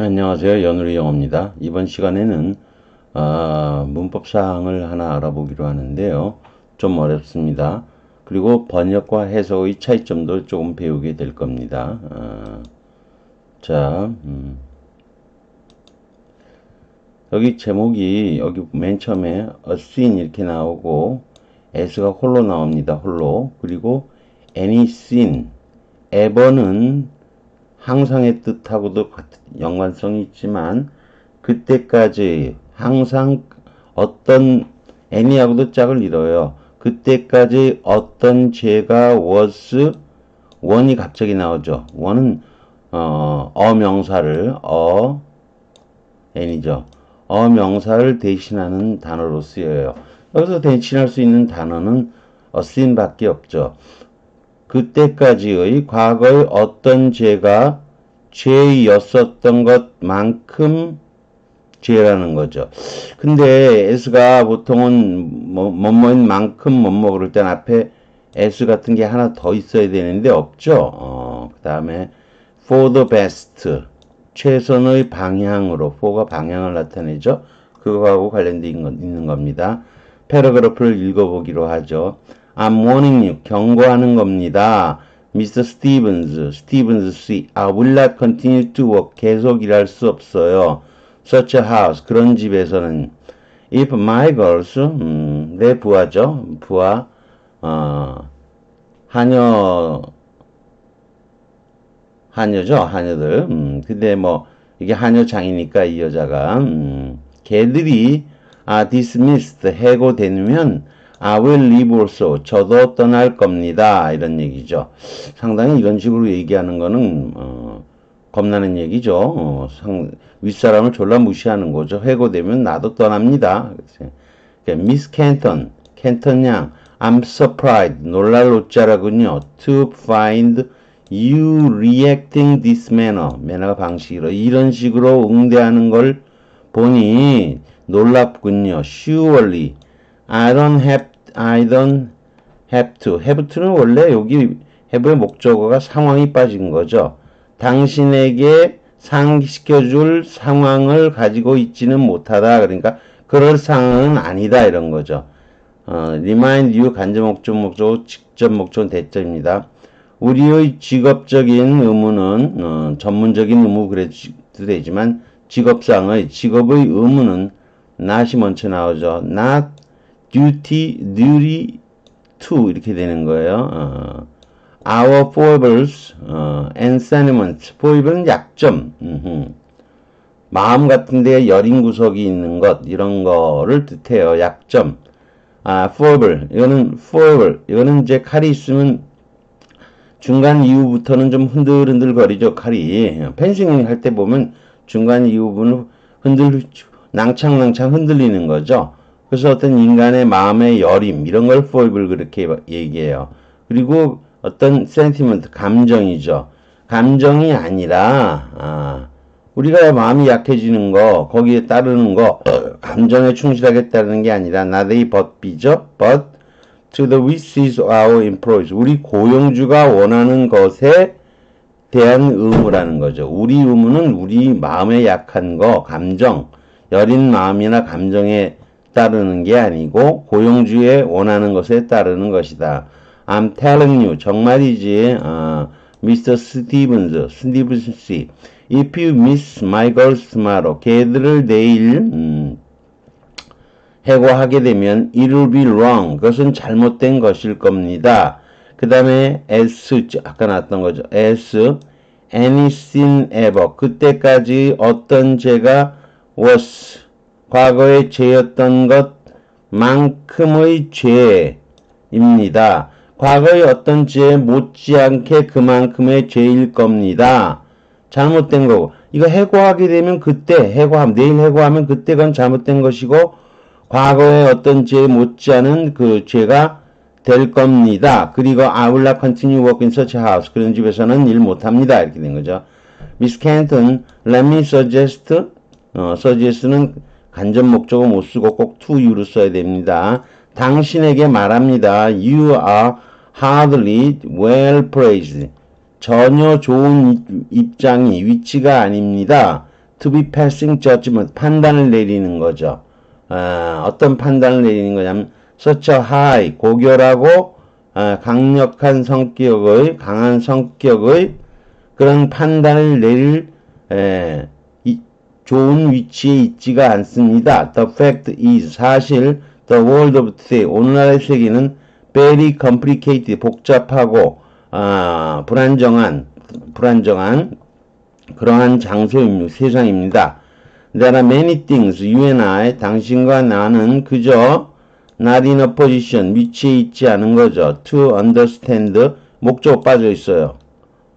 안녕하세요. 연우리 영어입니다. 이번 시간에는 문법 사항을 하나 알아보기로 하는데요. 좀 어렵습니다. 그리고 번역과 해석의 차이점도 조금 배우게 될 겁니다. 자, 여기 제목이 여기 맨 처음에 a scene 이렇게 나오고 s가 홀로 나옵니다. 홀로. 그리고 any scene, ever는 항상의 뜻하고도 연관성이 있지만 그때까지 항상 어떤 any하고도 짝을 이뤄요. 그때까지 어떤 죄가 was one이 갑자기 나오죠. one은 어명사를 any죠. 어명사를 대신하는 단어로 쓰여요. 여기서 대신할 수 있는 단어는 a scene 밖에 없죠. 그때까지의 과거의 어떤 죄가 죄였었던 것만큼 죄라는 거죠. 근데 s가 보통은 뭐뭐인 만큼 뭐뭐 그럴 땐 앞에 s 같은 게 하나 더 있어야 되는데 없죠. 그 다음에 for the best, 최선의 방향으로, for가 방향을 나타내죠. 그거하고 관련되어 있는 겁니다. 패러그래프를 읽어보기로 하죠. I'm warning you, 경고하는 겁니다. Mr. Stevens C. I will not continue to work, 계속 일할 수 없어요. Such a house, 그런 집에서는. If my girls, 내 부하죠. 부하, 하녀죠. 하녀들. 근데 뭐, 이게 하녀장이니까 이 여자가, 걔들이, dismissed, 해고되면, I will leave also. 저도 떠날 겁니다. 이런 얘기죠. 상당히 이런 식으로 얘기하는 거는, 겁나는 얘기죠. 윗사람을 졸라 무시하는 거죠. 해고되면 나도 떠납니다. 미스 캔턴 양, I'm surprised. 놀랄 옷자라군요. To find you reacting this manner. 매너가 방식으로. 이런 식으로 응대하는 걸 보니 놀랍군요. Surely. I don't have to. have to는 원래 여기 have의 목적어가 상황이 빠진 거죠. 당신에게 상기시켜줄 상황을 가지고 있지는 못하다. 그러니까 그럴 상황은 아니다. 이런 거죠. remind you 간접 목적, 직접 목적은 대절입니다. 우리의 직업적인 의무는 전문적인 의무 그래도 되지만 직업의 의무는 not이 먼저 나오죠. not duty to 이렇게 되는 거예요. Our foibles and sentiments. foible은 약점, 마음 같은 데에 여린 구석이 있는 것, 이런 거를 뜻해요. 약점. foible, 이거는 이제 칼이 있으면 중간 이후부터는 좀 흔들흔들 거리죠. 칼이 펜싱 할 때 보면 중간 이후부는 낭창낭창 흔들리는 거죠. 그래서 어떤 인간의 마음의 여림, 이런 걸 foible 그렇게 얘기해요. 그리고 어떤 sentiment, 감정이죠. 감정이 아니라, 우리가 마음이 약해지는 거, 거기에 따르는 거, 감정에 충실하게 따르는 게 아니라, not A but B죠. but to the wishes of our employees. 우리 고용주가 원하는 것에 대한 의무라는 거죠. 우리 의무는 우리 마음에 약한 거, 감정, 여린 마음이나 감정에 따르는 게 아니고 고용주의 원하는 것에 따르는 것이다. I'm telling you, 정말이지, Mr. Stevens C. If you miss my girls tomorrow, 걔들을 내일 해고하게 되면 it will be wrong. 그것은 잘못된 것일 겁니다. 그 다음에 as, 아까 나왔던 거죠. as anything ever. 그때까지 어떤 죄가 was, 과거의 죄였던 것만큼의 죄입니다. 과거의 어떤 죄에 못지않게 그만큼의 죄일 겁니다. 잘못된 거고. 이거 해고하게 되면 그때, 내일 해고하면 그때 그건 잘못된 것이고, 과거의 어떤 죄에 못지않은 그 죄가 될 겁니다. 그리고 I will not continue working in such a house. 그런 집에서는 일 못합니다. 이렇게 된 거죠. Miss Canton, let me suggest, suggest는 간접 목적어 못 쓰고 꼭 to you로 써야 됩니다. 당신에게 말합니다. You are hardly well praised. 전혀 좋은 입장이, 위치가 아닙니다. to be passing judgment, 판단을 내리는 거죠. 어떤 판단을 내리는 거냐면 such a high, 고결하고 강력한 성격의, 강한 성격의 그런 판단을 내릴 좋은 위치에 있지가 않습니다. The fact is, 사실 the world of today, 오늘날의 세계는 very complicated, 복잡하고 불안정한 그러한 장소입니다. 세상입니다. There are many things, you and I, 당신과 나는 그저 not in a position, 위치에 있지 않은 거죠. To understand, 목적어 빠져 있어요.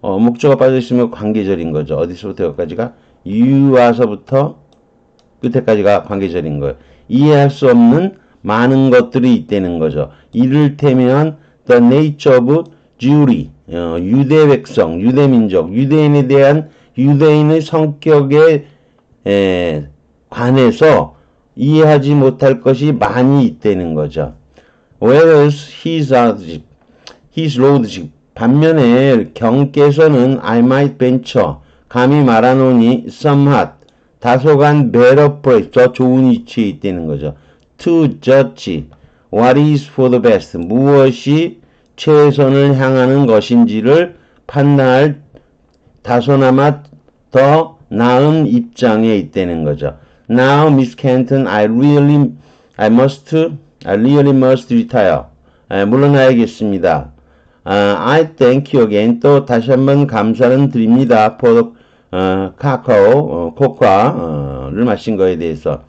목적어 빠져 있으면 관계절인 거죠. 어디서부터 여기까지가? you 와서부터 끝에까지가 관계절인 거예요. 이해할 수 없는 많은 것들이 있다는 거죠. 이를테면 the nature of Jewry, 유대 백성, 유대 민족, 유대인에 대한 유대인의 성격에 관해서 이해하지 못할 것이 많이 있다는 거죠. Whereas his lordship, 반면에 경께서는 I might venture, 감히 말하노니 somewhat, 다소간 better place, 더 좋은 위치에 있다는 거죠. To judge what is for the best, 무엇이 최선을 향하는 것인지를 판단할 다소나마 더 나은 입장에 있다는 거죠. Now, Miss Canton, I really must retire. 물러나야겠습니다. I thank you again. 또 다시 한번 감사는 드립니다. for 카카오, 코카를 마신 거에 대해서.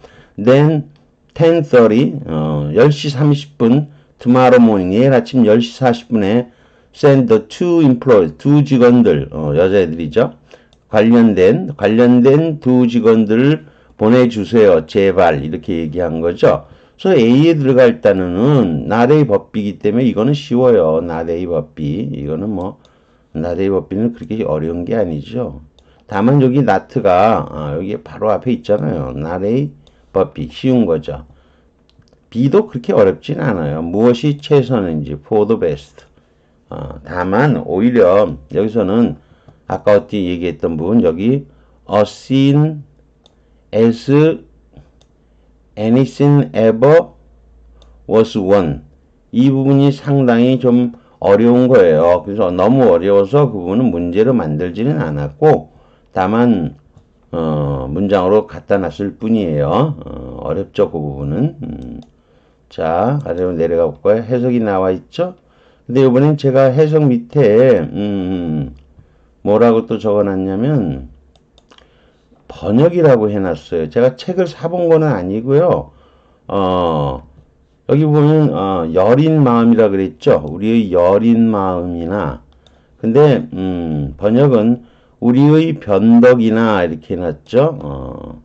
Then 10:30, 10시 30분, tomorrow morning, 내일 아침 10시 40분에 send the two employees, 두 직원들, 여자애들이죠. 관련된 두 직원들을 보내주세요. 제발. 이렇게 얘기한 거죠. 그래서 A에 들어갈 단어는 not a 법비이기 때문에 이거는 쉬워요. not a 법비. 이거는 not a 법비는 그렇게 어려운 게 아니죠. 다만 여기 not가 여기 바로 앞에 있잖아요. not a 법비. 쉬운 거죠. B도 그렇게 어렵진 않아요. 무엇이 최선인지 for the best. 다만 오히려 여기서는 아까 어떻게 얘기했던 부분 여기 as soon as anything ever was won. 이 부분이 상당히 좀 어려운 거예요. 그래서 너무 어려워서 그 부분은 문제로 만들지는 않았고 다만 문장으로 갖다 놨을 뿐이에요. 어렵죠 그 부분은. 자, 아래로 내려가 볼까요? 해석이 나와 있죠? 근데 이번엔 제가 해석 밑에 뭐라고 또 적어놨냐면 번역이라고 해놨어요. 제가 책을 사본 거는 아니고요. 여기 보면 여린 마음이라 그랬죠. 우리의 여린 마음이나 근데 번역은 우리의 변덕이나 이렇게 해놨죠.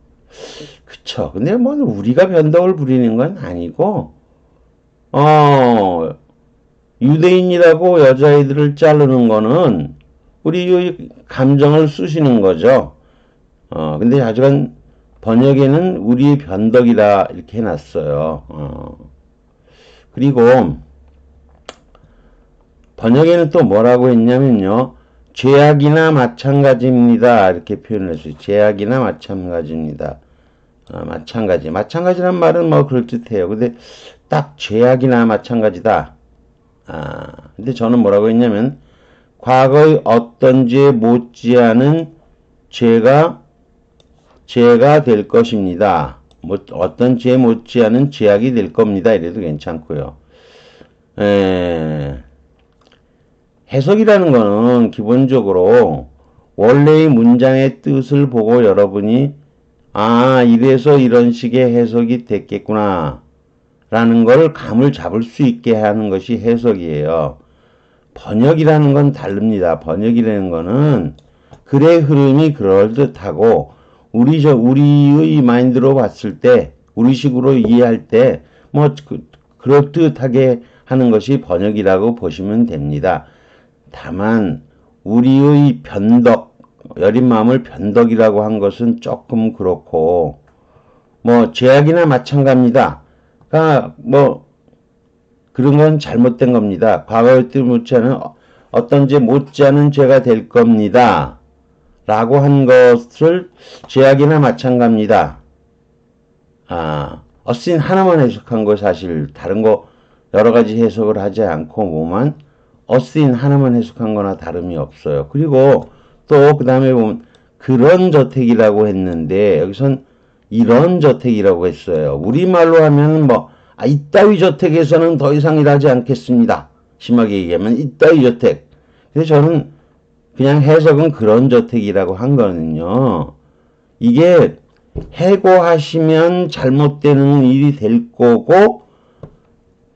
그쵸. 근데 우리가 변덕을 부리는 건 아니고 유대인이라고 여자아이들을 자르는 거는 우리의 감정을 쑤시는 거죠. 근데 하여간 번역에는 우리의 변덕이라 이렇게 해놨어요. 그리고 번역에는 또 뭐라고 했냐면요. 죄악이나 마찬가지입니다. 이렇게 표현을 했어요. 죄악이나 마찬가지입니다. 마찬가지란 말은 그럴듯해요. 근데 딱 죄악이나 마찬가지다. 근데 저는 뭐라고 했냐면 과거의 어떤 죄 못지않은 죄가 될 것입니다. 어떤 죄 못지않은 죄악이 될 겁니다. 이래도 괜찮고요. 해석이라는 거는 기본적으로 원래의 문장의 뜻을 보고 여러분이 이래서 이런 식의 해석이 됐겠구나 라는 걸 감을 잡을 수 있게 하는 것이 해석이에요. 번역이라는 건 다릅니다. 번역이라는 거는 글의 흐름이 그럴듯하고 우리의 마인드로 봤을 때 우리식으로 이해할 때 그럴듯하게 하는 것이 번역이라고 보시면 됩니다. 다만 우리의 변덕, 여린 마음을 변덕이라고 한 것은 조금 그렇고 죄악이나 마찬가지입니다. 그러니까 그런 건 잘못된 겁니다. 과거의 뜻 못지않은 어떤 죄 못지않은 죄가 될 겁니다. 라고 한 것을 죄악이나 마찬가지입니다. 어씬 하나만 해석한 거 사실 다른 거 여러 가지 해석을 하지 않고 뭐만 어씬 하나만 해석한 거나 다름이 없어요. 그리고 또 그 다음에 보면 그런 저택이라고 했는데 여기선 이런 저택이라고 했어요. 우리말로 하면 뭐 이따위 저택에서는 더 이상 일하지 않겠습니다. 심하게 얘기하면 이따위 저택. 그래서 저는 그냥 해석은 그런 저택이라고 한 거는요. 이게 해고하시면 잘못되는 일이 될 거고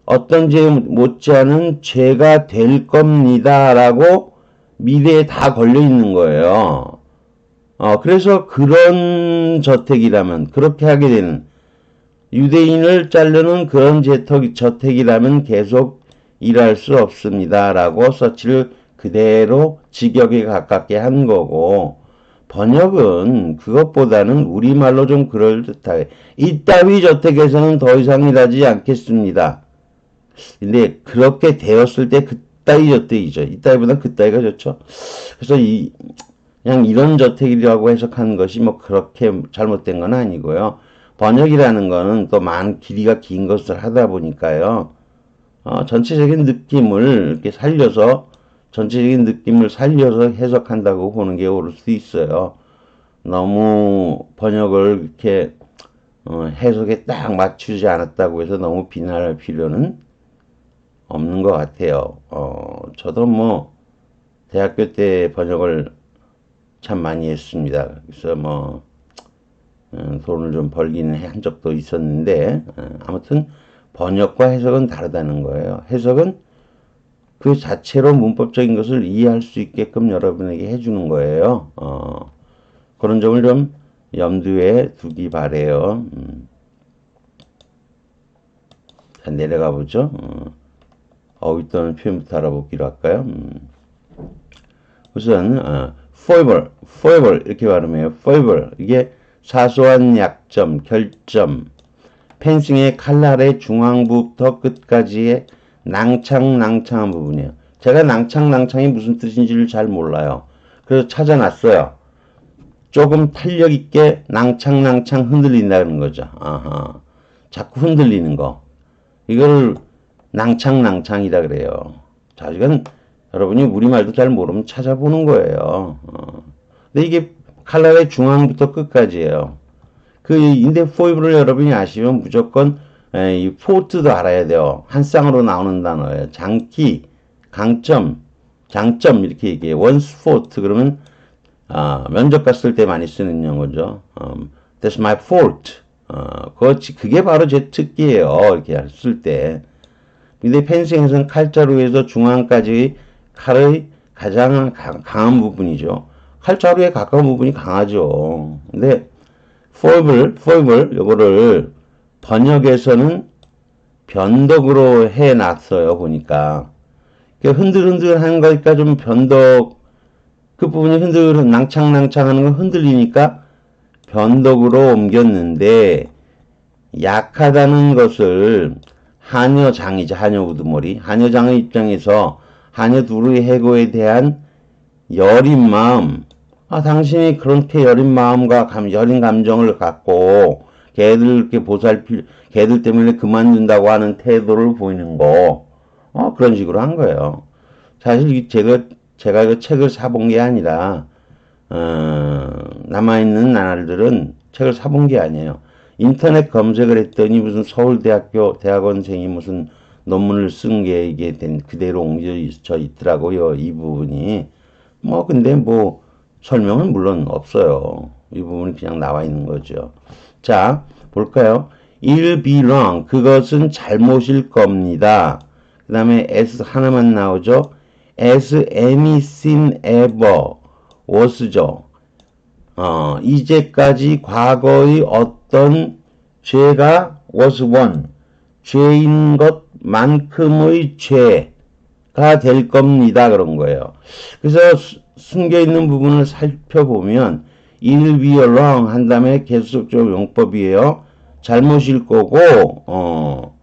어떤 죄 못지않은 죄가 될 겁니다라고 미래에 다 걸려 있는 거예요. 그래서 그런 저택이라면 그렇게 하게 되는 유대인을 자르는 그런 저택이라면 계속 일할 수 없습니다라고 서치를 그대로 직역에 가깝게 한 거고 번역은 그것보다는 우리말로 좀 그럴듯하게 이따위 저택에서는 더 이상 일하지 않겠습니다. 근데 그렇게 되었을 때 그따위 저택이죠. 이따위보다 그따위가 좋죠. 그래서 그냥 이런 저택이라고 해석하는 것이 뭐 그렇게 잘못된 건 아니고요. 번역이라는 거는 또 길이가 긴 것을 하다 보니까요. 전체적인 느낌을 이렇게 살려서 전체적인 느낌을 살려서 해석한다고 보는 게 옳을 수 있어요. 너무 번역을 이렇게 해석에 딱 맞추지 않았다고 해서 너무 비난할 필요는 없는 것 같아요. 저도 뭐 대학교 때 번역을 참 많이 했습니다. 그래서 뭐 돈을 좀 벌기는 한 적도 있었는데 아무튼 번역과 해석은 다르다는 거예요. 해석은 그 자체로 문법적인 것을 이해할 수 있게끔 여러분에게 해주는 거예요. 그런 점을 좀 염두에 두기 바래요. 자, 내려가 보죠. 어휘 또는 표현부터 알아보기로 할까요? 우선 foible 이렇게 발음해요. foible 이게 사소한 약점, 결점, 펜싱의 칼날의 중앙부터 끝까지의 낭창낭창한 부분이에요. 제가 낭창낭창이 무슨 뜻인지를 잘 몰라요. 그래서 찾아놨어요. 조금 탄력 있게 낭창낭창 흔들린다는 거죠. 자꾸 흔들리는 거. 이걸 낭창낭창이라 그래요. 자, 이건 여러분이 우리말도 잘 모르면 찾아보는 거예요. 근데 이게 칼날의 중앙부터 끝까지예요. 근데 포이브를 여러분이 아시면 무조건 이 포트도 알아야 돼요. 한 쌍으로 나오는 단어예요. 장기, 강점, 장점 이렇게 얘기해요. 원스 포트 그러면 면접 갔을 때 많이 쓰는 용어죠. That's my fault. 그게 바로 제 특기예요. 이렇게 쓸 때. 근데 펜싱에서는 칼자루에서 중앙까지 칼의 가장 강한 부분이죠. 칼자루에 가까운 부분이 강하죠. 근데 foible, 요거를 번역에서는 변덕으로 해놨어요, 보니까. 흔들흔들한 거니까 좀 변덕, 그 부분이 낭창낭창 하는 건 흔들리니까 변덕으로 옮겼는데, 약하다는 것을 하녀장이죠, 하녀 우두머리. 하녀장의 입장에서 하녀 둘의 해고에 대한 여린 마음, 당신이 그렇게 여린 마음과 여린 감정을 갖고 걔들 이렇게 걔들 때문에 그만둔다고 하는 태도를 보이는 거, 그런 식으로 한 거예요. 사실 제가 이 책을 사본 게 아니라, 남아있는 나날들은 책을 사본 게 아니에요. 인터넷 검색을 했더니 무슨 서울대학교 대학원생이 무슨 논문을 쓴 게 이게 그대로 옮겨져 있더라고요. 이 부분이. 근데 설명은 물론 없어요. 이 부분이 그냥 나와 있는 거죠. 자, 볼까요? It'll be wrong. 그것은 잘못일 겁니다. 그 다음에 as 하나만 나오죠. as anything ever was죠. 이제까지 과거의 어떤 죄가 was one. 죄인 것만큼의 죄가 될 겁니다. 그런 거예요. 그래서 숨겨있는 부분을 살펴보면 it'll be wrong 한 다음에 계속적 용법이에요. 잘못일 거고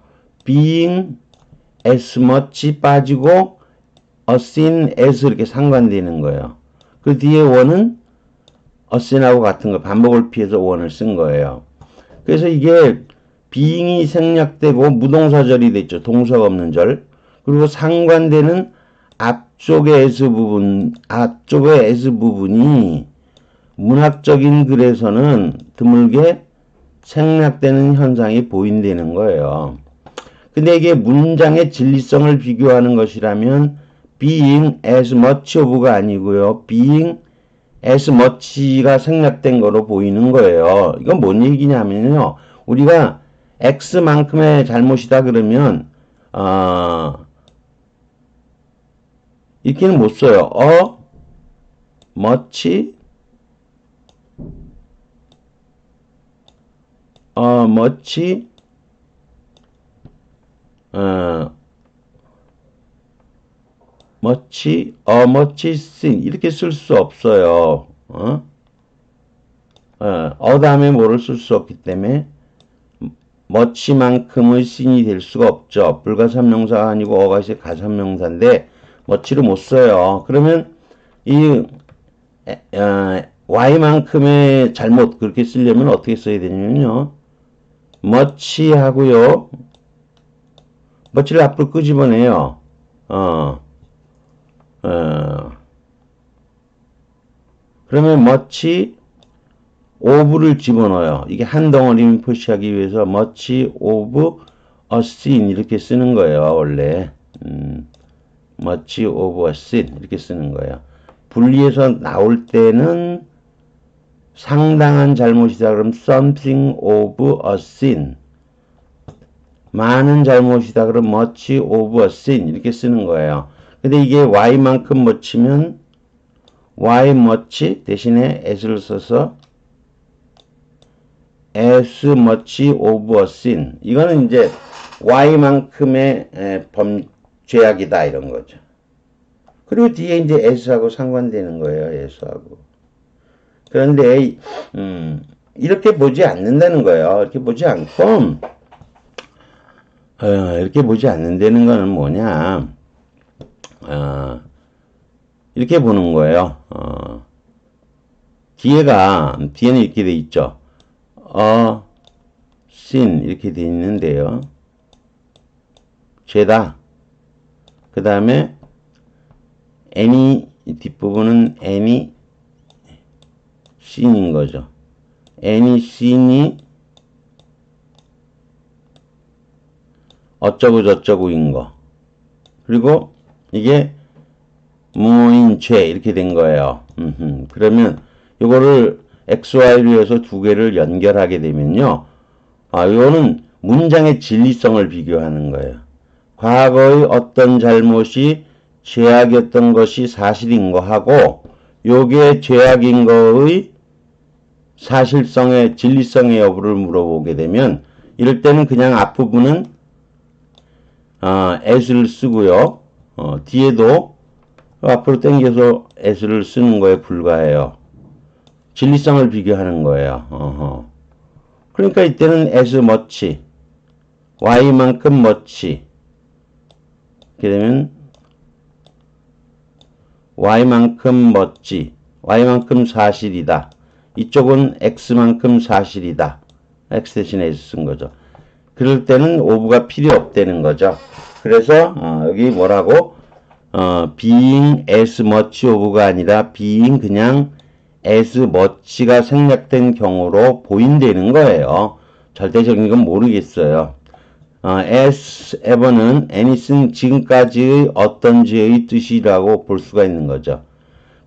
being as much 빠지고 a sin as 이렇게 상관되는 거예요. 그 뒤에 원은 sin하고 같은 거 반복을 피해서 on을 쓴 거예요. 그래서 이게 being이 생략되고 무동사절이 됐죠. 동사가 없는 절. 그리고 상관되는 앞쪽의 as 부분이 문학적인 글에서는 드물게 생략되는 현상이 보인다는 거예요. 근데 이게 문장의 진리성을 비교하는 것이라면 being as much of가 아니고요. being as much가 생략된 거로 보이는 거예요. 이건 뭔 얘기냐면요. 우리가 x만큼의 잘못이다 그러면 이렇게는 못 써요. much much sin 이렇게 쓸 수 없어요. 다음에 뭐를 쓸 수 없기 때문에 much만큼의 sin이 될 수가 없죠. 불가삼명사가 아니고 어가 있을 가삼명사인데 much를 못 써요. 그러면 이 y만큼의 잘못 그렇게 쓰려면 어떻게 써야 되냐면요. much 하고요. much를 앞으로 끄집어내요. 그러면 much of를 집어넣어요. 이게 한 덩어리를 표시하기 위해서 much of a sin 이렇게 쓰는 거예요. 원래 much of a sin 이렇게 쓰는 거예요. 분리해서 나올 때는 상당한 잘못이다. 그럼 something of a sin 많은 잘못이다. 그럼 much of a sin 이렇게 쓰는 거예요. 근데 이게 y만큼 much면 y much 대신에 as를 써서 as much of a sin 이거는 이제 y만큼의 죄악이다 이런 거죠. 그리고 뒤에 이제 as하고 상관되는 거예요. as하고. 그런데 이렇게 보지 않는다는 거예요. 이렇게 보지 않고 이렇게 보지 않는다는 거는 뭐냐? 이렇게 보는 거예요. 뒤에는 이렇게 돼 있죠. sin 이렇게 돼 있는데요. 죄다. 그 다음에 any 뒷부분은 any sin인 거죠. any sin이 어쩌고 저쩌고인 거. 그리고 이게 무인 죄 이렇게 된 거예요. 그러면 이거를 XY로 해서 두 개를 연결하게 되면요. 이거는 문장의 진리성을 비교하는 거예요. 과거의 어떤 잘못이 죄악이었던 것이 사실인 거하고 요게 죄악인 거의 사실성의 진리성의 여부를 물어보게 되면 이럴 때는 그냥 앞부분은 as를 쓰고요. 뒤에도 앞으로 당겨서 as를 쓰는 거에 불과해요. 진리성을 비교하는 거예요. 그러니까 이때는 as much, y만큼 much 이렇게 되면 y만큼 much, y만큼 사실이다. 이쪽은 x만큼 사실이다. x 대신에 s 쓴 거죠. 그럴 때는 of가 필요 없다는 거죠. 그래서 여기 뭐라고 being as much of가 아니라 being 그냥 as much가 생략된 경우로 보인다는 거예요. 절대적인 건 모르겠어요. as ever는 anything 지금까지의 어떤 죄의 뜻이라고 볼 수가 있는 거죠.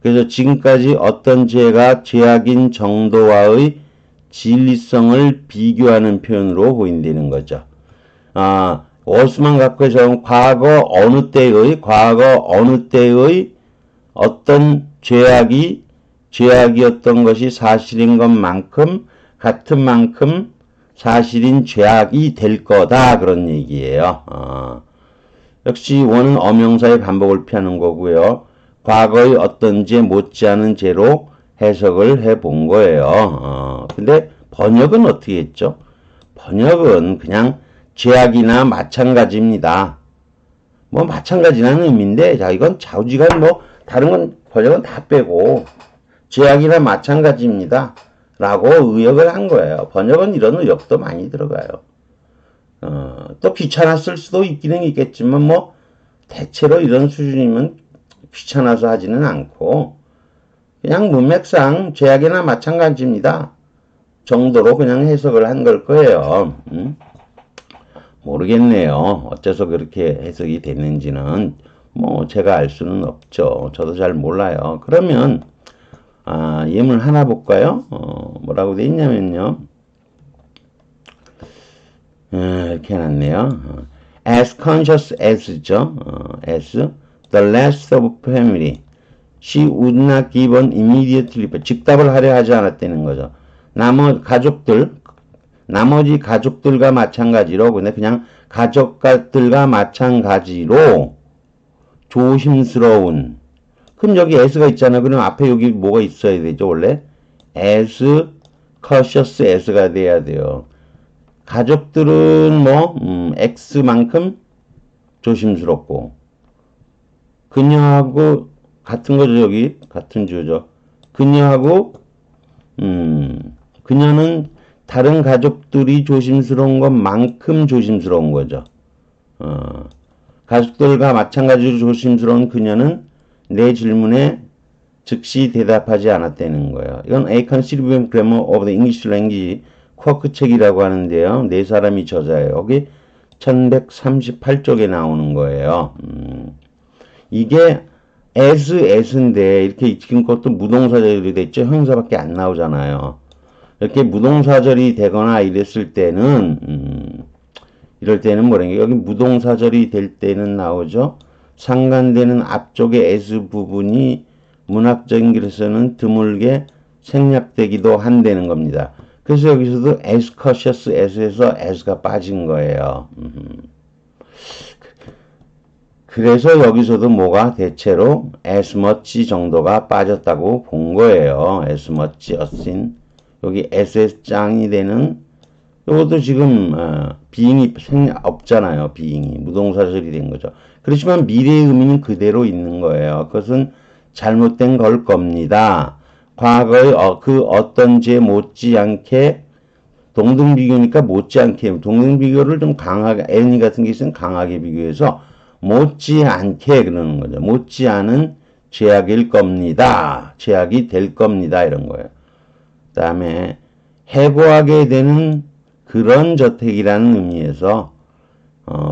그래서 지금까지 어떤 죄가 죄악인 정도와의 진리성을 비교하는 표현으로 보인다는 거죠. was만 갖고 해서 과거 어느 때의 어떤 죄악이었던 것이 사실인 것만큼 같은 만큼 사실인 죄악이 될 거다 그런 얘기예요. 역시 원은 어명사의 반복을 피하는 거고요. 과거의 어떤 죄 못지않은 죄로 해석을 해본 거예요. 근데 번역은 어떻게 했죠? 번역은 그냥 죄악이나 마찬가지입니다. 뭐 마찬가지라는 의미인데 자 이건 좌우지간 뭐 다른 건 번역은 다 빼고 죄악이나 마찬가지입니다. 라고 의역을 한 거예요. 번역은 이런 의역도 많이 들어가요. 또 귀찮았을 수도 있기는 있겠지만 뭐 대체로 이런 수준이면 귀찮아서 하지는 않고 그냥 문맥상 죄악이나 마찬가지입니다. 정도로 그냥 해석을 한 걸 거예요. 모르겠네요. 어째서 그렇게 해석이 됐는지는 뭐 제가 알 수는 없죠. 저도 잘 몰라요. 그러면 예문 하나 볼까요? 뭐라고 돼 있냐면요. 이렇게 해놨네요. As conscious as죠. as the last of family, she would not give an immediate reply. 즉답을 하려 하지 않았다는 거죠. 나머지 가족들과 마찬가지로, 근데 그냥 가족들과 마찬가지로 조심스러운. 그럼 여기 as가 있잖아요. 그럼 앞에 여기 뭐가 있어야 되죠, 원래? as cautious as가 돼야 돼요. 가족들은 X만큼 조심스럽고, 그녀하고, 같은 거죠, 여기. 같은 주죠. 그녀하고, 그녀는 다른 가족들이 조심스러운 것만큼 조심스러운 거죠. 가족들과 마찬가지로 조심스러운 그녀는 내 질문에 즉시 대답하지 않았다는 거예요. 이건 A Considerable Grammar of the English Language 쿼크 책이라고 하는데요. 네 사람이 저자예요. 여기 1138쪽에 나오는 거예요. 이게 as인데 이렇게 지금 것도 무동사절이 됐죠. 형사밖에 안 나오잖아요. 이렇게 무동사절이 되거나 이랬을 때는 이럴 때는 뭐라는 여기 무동사절이 될 때는 나오죠. 상관되는 앞쪽의 as 부분이 문학적인 글에서는 드물게 생략되기도 한다는 겁니다. 그래서 여기서도 as cautious as에서 as가 빠진 거예요. 그래서 여기서도 뭐가 대체로 as much 정도가 빠졌다고 본 거예요. as much as인. 여기 as 짱이 되는 이것도 지금 being이 없잖아요. being이 무동사절이 된 거죠. 그렇지만 미래의 의미는 그대로 있는 거예요. 그것은 잘못된 걸 겁니다. 과거의 그 어떤 죄 못지않게 동등비교니까 못지않게 동등비교를 좀 강하게 애니 같은 게 있으면 강하게 비교해서 못지않게 그러는 거죠. 못지않은 죄악일 겁니다. 죄악이 될 겁니다. 이런 거예요. 그 다음에 해고하게 되는 그런 저택이라는 의미에서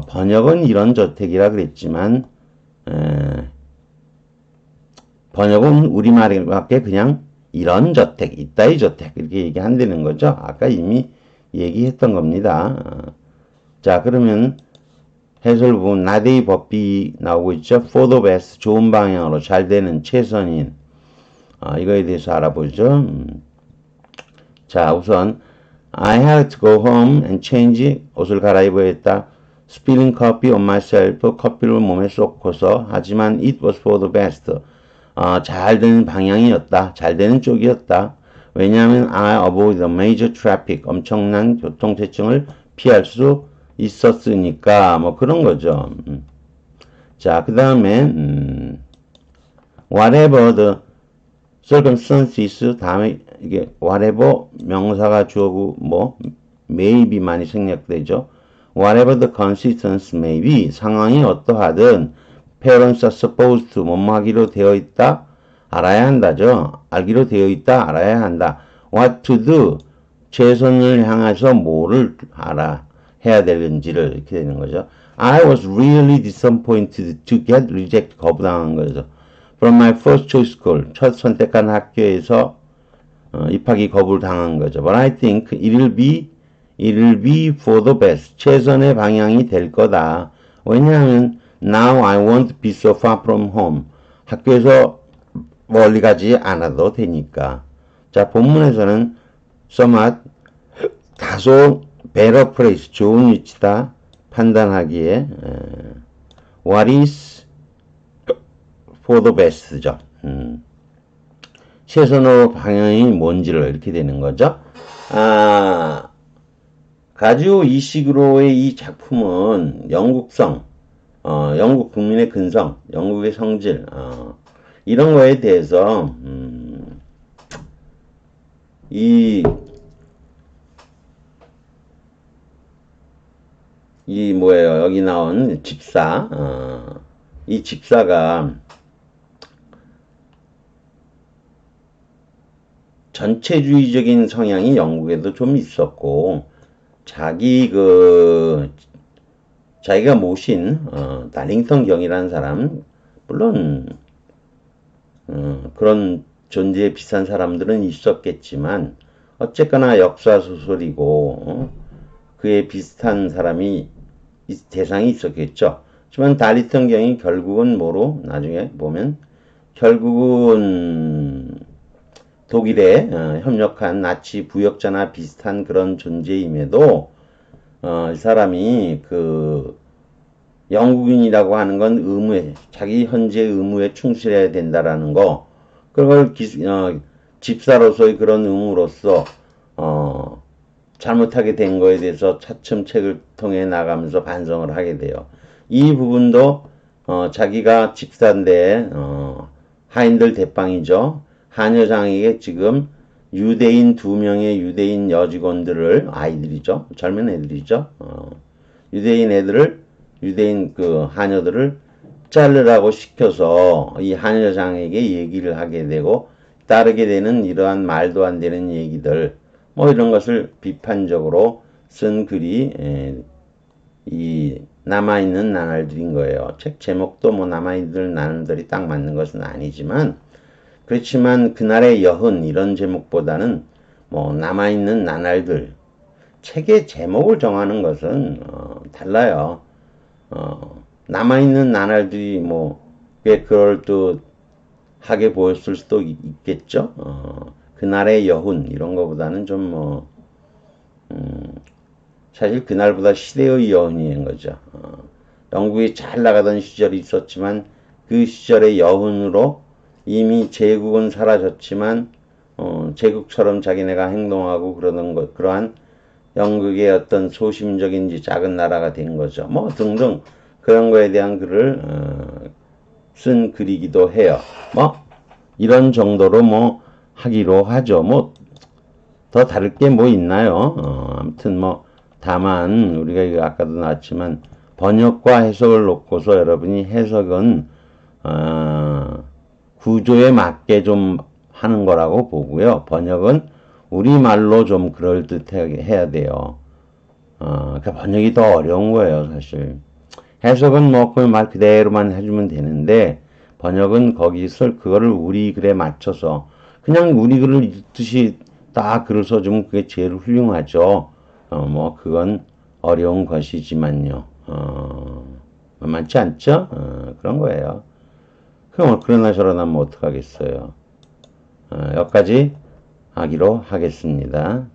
번역은 이런 저택이라 그랬지만 번역은 우리말에 그냥 이런 저택, 이따위 저택 이렇게 얘기한다는 거죠. 아까 이미 얘기했던 겁니다. 자, 그러면 해설 부분 나데이 법비 나오고 있죠. For the best, 좋은 방향으로 잘 되는 최선인 이거에 대해서 알아보죠. 자, 우선 I had to go home and change, 옷을 갈아입어야 했다. Spilling coffee on myself, 커피를 몸에 쏟고서. 하지만 it was for the best. 잘 되는 방향이었다. 잘 되는 쪽이었다. 왜냐하면 I avoid the major traffic, 엄청난 교통체증을 피할 수 있었으니까. 뭐 그런 거죠. 자, 그 다음에 whatever the circumstances, 다음에 이게 whatever 명사가 주어고 뭐 maybe 많이 생략되죠. whatever the consequence may be, 상황이 어떠하든 parents are supposed to 뭐뭐 하기로 되어 있다, 알아야 한다죠. 알기로 되어 있다, 알아야 한다. what to do, 최선을 향해서 뭐를 해야 되는지를 이렇게 되는 거죠. I was really disappointed to get rejected, 거부당한 거죠. From my first choice school, 첫 선택한 학교에서 입학이 거부당한 거죠. But I think it'll be for the best. 최선의 방향이 될 거다. 왜냐하면 now I won't be so far from home. 학교에서 멀리 가지 않아도 되니까. 자, 본문에서는 somewhat 다소 better place, 좋은 위치다 판단하기에 what is for the best죠. 최선의 방향이 뭔지를 이렇게 되는 거죠. 가지오 이시그로의 이 작품은 영국성, 영국 국민의 근성, 영국의 성질, 이런 거에 대해서 이 뭐예요? 여기 나온 집사, 이 집사가 전체주의적인 성향이 영국에도 좀 있었고, 자기가 모신, 달링턴 경이라는 사람, 물론, 그런 존재에 비슷한 사람들은 있었겠지만, 어쨌거나 역사소설이고, 그에 비슷한 사람이 대상이 있었겠죠. 하지만 달리턴 경이 결국은 뭐로 나중에 보면 결국은 독일에 협력한 나치 부역자나 비슷한 그런 존재임에도 이 사람이 그 영국인이라고 하는 건 의무에 자기 현재 의무에 충실해야 된다라는 거 그걸 집사로서의 그런 의무로서 잘못하게 된 거에 대해서 차츰 책을 통해 나가면서 반성을 하게 돼요. 이 부분도 자기가 집사인데 하인들 대빵이죠. 한여장에게 지금 유대인 2명의 유대인 여직원들을 아이들이죠. 젊은 애들이죠. 유대인 그 하녀들을 자르라고 시켜서 이 한여장에게 얘기를 하게 되고 따르게 되는 이러한 말도 안 되는 얘기들 뭐 이런 것을 비판적으로 쓴 글이 이 남아있는 나날들인 거예요. 책 제목도 뭐 남아있는 나날들이 딱 맞는 것은 아니지만 그렇지만 그날의 여흔 이런 제목보다는 뭐 남아있는 나날들 책의 제목을 정하는 것은 달라요. 남아있는 나날들이 뭐 꽤 그럴듯하게 보였을 수도 있겠죠. 그날의 여훈 이런 거보다는 좀 사실 그날보다 시대의 여운인 거죠. 영국이 잘 나가던 시절이 있었지만 그 시절의 여운으로 이미 제국은 사라졌지만 제국처럼 자기네가 행동하고 그러는 것 그러한 영국의 어떤 소심적인지 작은 나라가 된 거죠. 뭐 등등 그런 거에 대한 글을 쓴 글이기도 해요. 뭐 이런 정도로 뭐 하기로 하죠. 뭐 더 다를 게 뭐 있나요? 아무튼 뭐 다만 우리가 아까도 나왔지만 번역과 해석을 놓고서 여러분이 해석은 구조에 맞게 좀 하는 거라고 보고요. 번역은 우리말로 좀 그럴듯하게 해야 돼요. 그러니까 번역이 더 어려운 거예요, 사실. 해석은 뭐 그 말 그대로만 해주면 되는데 번역은 거기서 그거를 우리 글에 맞춰서 그냥 우리 글을 읽듯이 딱 글을 써주면 그게 제일 훌륭하죠. 뭐 그건 어려운 것이지만요. 만만치 않죠? 그런 거예요. 그럼 그러나 저러나 뭐 어떡하겠어요. 여기까지 하기로 하겠습니다.